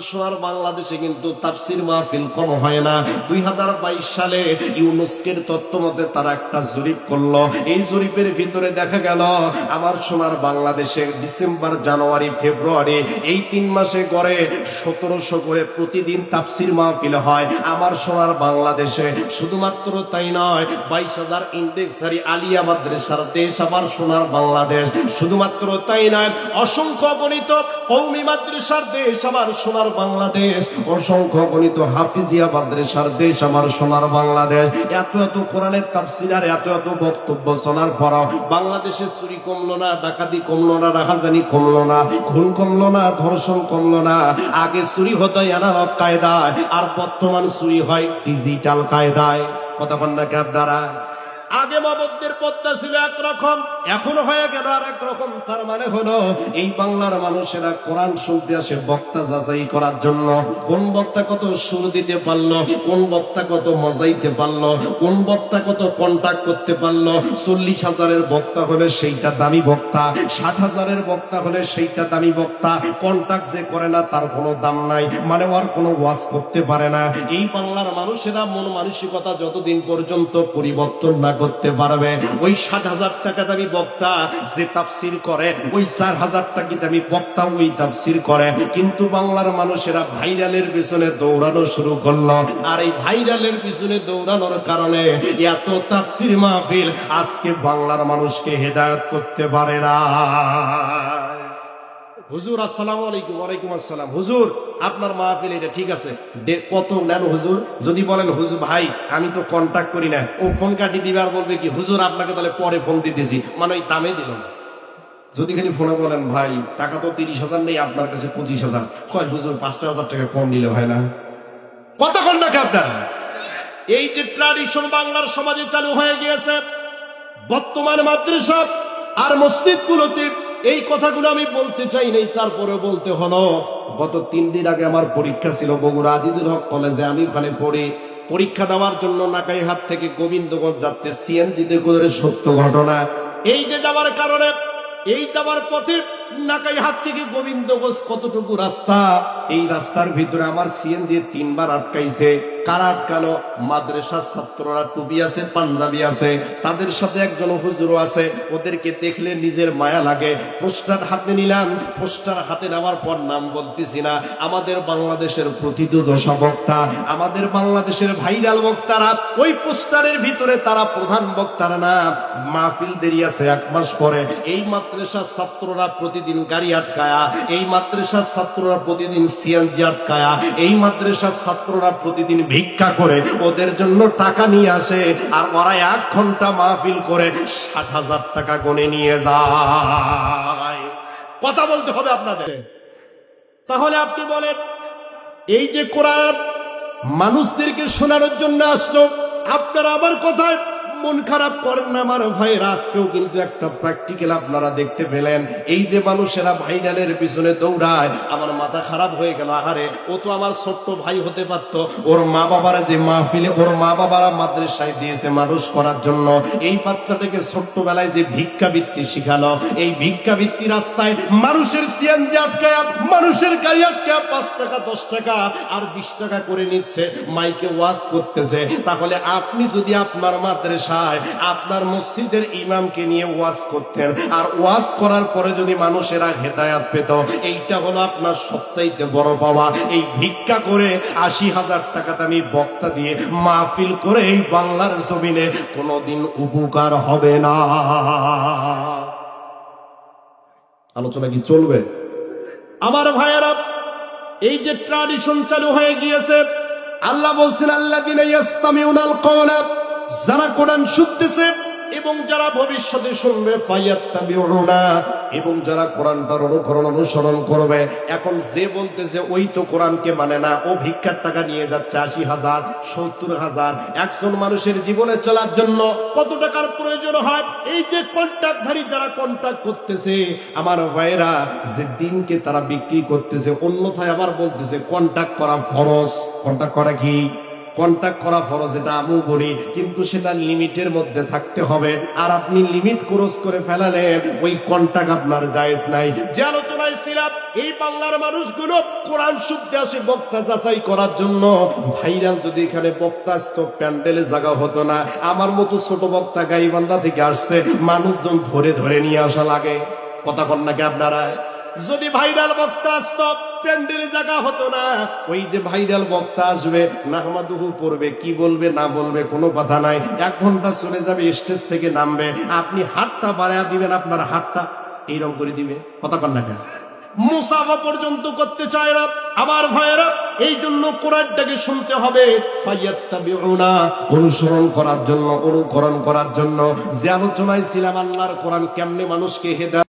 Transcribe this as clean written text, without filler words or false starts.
সোনার বাংলাদেশে কিন্তু তাফসির মাহফিল কম হয় না। 2022 সালে ইউনেস্কোর তথ্য মতে তারা একটা জরিপ করলো। এই জরিপের ভিতরে দেখা গেল আমার সোনার বাংলাদেশে ডিসেম্বর, জানুয়ারি, ফেব্রুয়ারি এই 3 মাসে গড়ে 1700 করে প্রতিদিন তাফসির মাহফিল হয় আমার সোনার বাংলাদেশে। শুধুমাত্র তাই নয়, 22,000 ইন্ডেক্সারি আলিয়া মাদ্রাসার দেশ আমার সোনার বাংলাদেশ। শুধুমাত্র তাই নয়, অসংখ্য গণিত কওমি মাদ্রাসার দেশ আমার সোনার বাংলাদেশ, অসংখ্য গণিত হাফিজিয়া মাদ্রাসার দেশ আমার সোনার বাংলাদেশ। এত এত কোরআনের তাফসীর আর এত এত বক্তব্য শোনার পরও বাংলাদেশে চুরি কমলো না, ডাকাতি কমলো না, রাহাজানি কমলো না, খুন কমলো না, ধর্ষণ কমলো না। আগে চুরি হতো এনারক কায়দায়, আর বর্তমান চুরি হয় ডিজিটাল কায়দায়। কথা বল না কি আপনারা? আগে মাবদ্দের পদ্মা ছিল একরকম, এখন হয়ে গেল আর একরকম। তার মানে হলো এই বাংলার মানুষেরা কোরআন শুনতে আসে বক্তা যাচাই করার জন্য। কোন বক্তা কত সুর দিতে পারলো, কোন বক্তা কত মজাইতে পারলো, কোন বক্তা কত কন্টাক্ট করতে পারলো। 40,000-এর বক্তা হলে সেইটা দামি বক্তা, 60,000-এর বক্তা হলে সেইটা দামি বক্তা। কন্টাক্ট যে করে না তার কোনো দাম নাই, মানে ওর কোনো ওয়াজ করতে পারে না। এই বাংলার মানুষেরা মন মানসিকতা যতদিন পর্যন্ত পরিবর্তন না করতে পারবে, ওই 60,000 টাকা দামি বক্তা যে তাফসীর করে, ওই 4,000 টাকা দামি বক্তা ওই তাফসীর করে। কিন্তু বাংলার মানুষেরা ভাইরালের পিছনে দৌড়ানো শুরু করলো, আর এই ভাইরালের পিছনে দৌড়ানোর কারণে এত তাফসীর মাহফিল আজকে বাংলার মানুষকে হেদায়েত করতে পারে না। হুজুর আসসালামু আলাইকুম। ওয়ালাইকুম আসসালাম। হুজুর আপনার মাহফিল এটা ঠিক আছে, কত নেন হুজুর? যদি বলেন হুজুর ভাই আমি তো কন্টাক্ট করি না, ও ফোন কাটি দিবে আর বলবে কি হুজুর আপনাকে তাহলে পরে ফোন দিতেছি, মানে ওই দামে দিল না। যদি খালি ফোনে বলেন ভাই টাকা তো 30,000 নেই, আপনার কাছে 25,000, কয় হুজুর 5,000 টাকা কম নিলে হয় না? কতক্ষণ নাকি আপনারা? এই যে ট্র্যাডিশন বাংলার সমাজে চালু হয়ে গিয়েছে, বর্তমান মাদ্রাসা আর মসজিদগুলোতে এই কথাগুলো আমি বলতে চাই নাই, তারপরে বলতে হলো। গত 3 দিন আগে আমার পরীক্ষা ছিল বগুড়া আজিদুল হক কলেজে। আমি ওখানে পড়ি, পরীক্ষা দেওয়ার জন্য নাকাইহাট থেকে গোবিন্দগঞ্জ যাচ্ছে সিএনজিতে করে। সত্য ঘটনা। এই যে যাওয়ার কারণে, এই যাওয়ার পথে নাকাইহাট থেকে গোবিন্দগঞ্জ কতটুকু রাস্তা, এই রাস্তার ভিতরে আমার সিএনজি 3 বার আটকাইছে। কারা আটকালো? মাদ্রাসার ছাত্ররা, টুপি আছে, পাঞ্জাবি আছে, তাদের সাথে একজন হুজুরও আছে। ওদেরকে দেখলে নিজের মায়া লাগে। পোস্টার হাতে নিলাম, পোস্টার হাতে নেওয়ার পর নাম বলতেছি না, আমাদের বাংলাদেশের প্রথিতযশা বক্তা, আমাদের বাংলাদেশের ভাইরাল বক্তারা, ওই পোস্টারের ভিতরে তারা প্রধান বক্তার নাম। মাহফিল দেরি আছে 1 মাস পরে। এই মাদ্রাসার ছাত্ররা প্রতিদিন গাড়ি আটকায়া, এই মাদ্রাসার ছাত্ররা প্রতিদিন সিএনজি আটকায়া, এই মাদ্রাসার ছাত্ররা প্রতিদিন ভিক্ষা করে ওদের জন্য টাকা নিয়ে আসে, আর ওরা 1 ঘন্টা মাহফিল করে 60,000 টাকা গনে নিয়ে যায়। কথা বলতে হবে আপনাদের। তাহলে আপনি বলেন, এই যে কোরআন মানুষদেরকে শোনানোর জন্য আসলো, আপনারা আমার কথায় মন খারাপ করেন না আমার ভাইয়ের। আজকেও কিন্তু একটা প্র্যাকটিক্যাল আপনারা দেখতে পেলেন। এই যে মানুষেরা ভাইরালের পিছনে দৌড়ায়, আমার মাথা খারাপ হয়ে গেল। আহারে, ও তো আমার ছোট্ট ভাই হতে পারতো। ওর মা বাবারা যে মাহফিলে, ওর মা বাবারা মাদ্রাসায় দিয়েছে মানুষ করার জন্য, এই বাচ্চাটাকে ছোট্টবেলায় যে ভিক্ষাবৃত্তি শিখালো, এই ভিক্ষাবৃত্তি রাস্তায় মানুষের সিএনজি আটকায়, মানুষের গাড়ি আটকায় 5 টাকা 10 টাকা আর 20 টাকা করে নিচ্ছে, মাইকে ওয়াজ করতেছে। তাহলে আপনি যদি আপনার মাদ্রাসা, আপনার মসজিদের ইমামকে নিয়ে ওয়াজ করতেন, আর ওয়াজ করার পরে যদি মানুষেরা হেদায়েত পেত, এইটা হলো আপনার সবচাইতে বড় পাওয়া। এই ভিক্ষা করে 80,000 টাকা দামি বক্তা দিয়ে মাহফিল করে এই বাংলার জমিনে কোনোদিন উপকার হবে না। আলোচনা কি চলবে? আমার ভাইয়েরা, এই যে ট্র্যাডিশন চালু হয়ে গিয়েছে, আল্লাহ বলছেন আল্লাযীনা ইয়াসতামিউনাল কওলা, যারা কোরআন শুনতেছে এবং যারা ভবিষ্যতে শুনবে, ফায়াত্তাবিউনা, এবং যারা কোরআনটার অনুকরণ অনুসরণ করবে। এখন যে বলতেছে ওই তো কোরআনকে মানে না, ও ভিক্ষার টাকা নিয়ে যাচ্ছে 80,000 70,000। একজন মানুষের জীবনে চলার জন্য কত টাকার প্রয়োজন হয়? এই যে কন্ট্রাক্টধারী যারা কন্ট্রাক্ট করতেছে আমার ভাইয়েরা, যে দিনকে তারা বিক্রি করতেছে, অন্যথায় আবার বলতেছে কন্ট্রাক্ট করা ফরজ। কন্ট্রাক্ট করা কি কন্টাক্ট করা ফরজ, এটা আমু করি, কিন্তু সেটা লিমিটের মধ্যে থাকতে হবে। আর আপনি লিমিট ক্রস করে ফেলালেন, ওই কন্টাক্ট আপনার জায়েজ নাই। যে আলোচনায় ছিলাম, এই বাংলার মানুষগুলো কোরআন শুনতে আসে বক্তা যাচাই করার জন্য। ভাইরাল যদি এখানে বক্তা আসতো, প্যান্ডেলে জায়গা হতো না। আমার মতো ছোট বক্তা গাইবান্ধা থেকে আসছে, মানুষজন ধরে ধরে নিয়ে আসা লাগে। কথা বল নাকি আপনারা? যদি ভাইরাল বক্তা আসতো, প্যান্ডেলে জায়গা হতো না। ওই যে ভাইরাল বক্তা আসবে, নাহমাদুহু পড়বে, কি বলবে না বলবে কোনো কথা নাই, 1 ঘন্টা চলে যাবে, স্টেজ থেকে নামবে, আপনি হাতটা বাড়ায় দিবেন, আপনার হাতটা এইরকম করে দিবে। কথা কন না কেন? মুসাফা পর্যন্ত করতে চায় না আমার ভাইয়েরা। এই জন্য কোরআনটাকে শুনতে হবে, ফায়াত্তাবিউনা, অনুসরণ করার জন্য, অনুকরণ করার জন্য। যে আলোচনায় ছিলাম, আল্লাহর কোরআন কেমনে মানুষকে হেদায়েত